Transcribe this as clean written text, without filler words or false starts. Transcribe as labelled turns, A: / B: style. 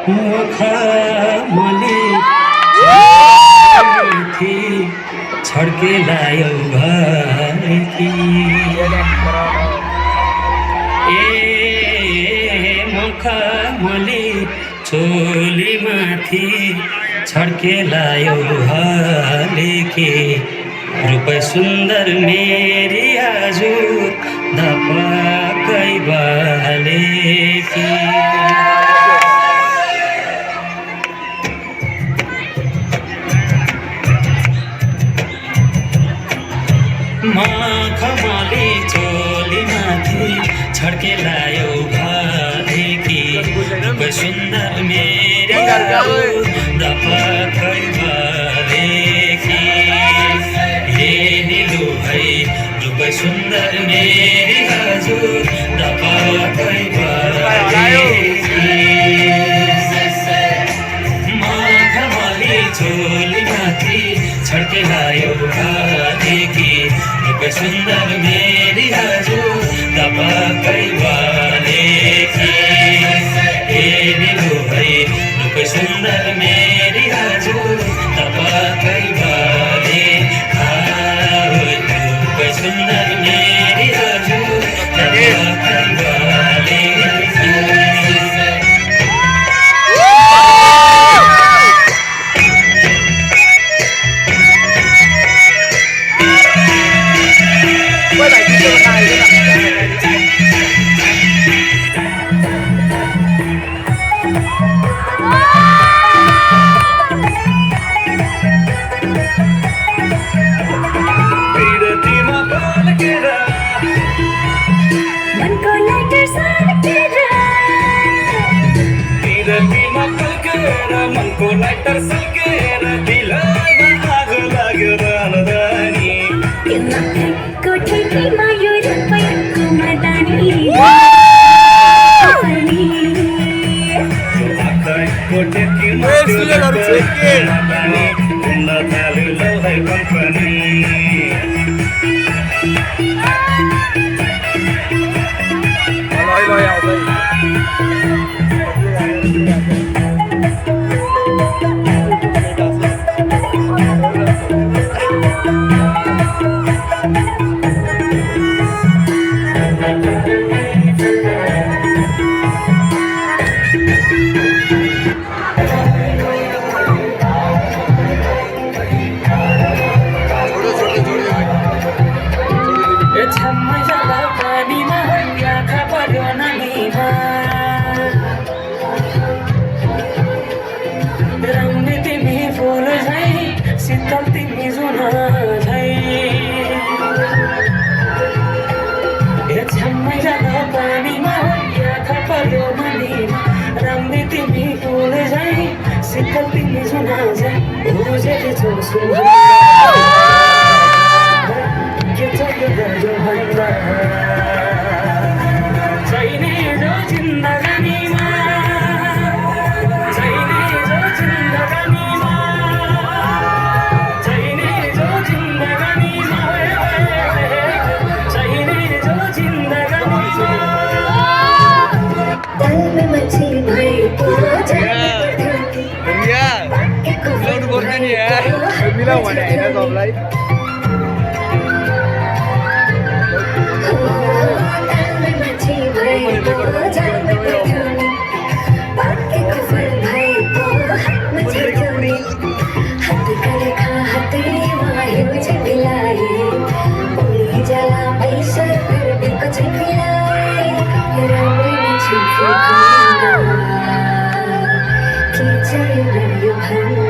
A: मखमली थी छड्के लायो घरकी ए मखमली चोली माथि छड्के लायो हलेकी रूप सुन्दर मेरी हजुर धपकै बलेकी मखमली चोली माथि छड्के लायो घरकी रूप सुन्दर मेरी हजुर धपकै बलेकी हे निलु है रूप सुन्दर मेरी हजुर धपकै बलेकी मखमली चोली माथि छड्के लायो घरकी रूप सुन्दर मेरी हजुर धपकै बलेकी हे निलु है रूप सुन्दर मेरी हजुर धपकै बले रूप सुन्दर मेरी हजुर धपकै बलेकी मनको लाइटर सल्केर दिलमा आगो लाग्यो रानदानी
B: कोठीमा यो रुपैयाँको मदानी
A: कोठीमा घुम्न थाल्यो लौ है company
C: bilang mana ini top light.
B: Kita yang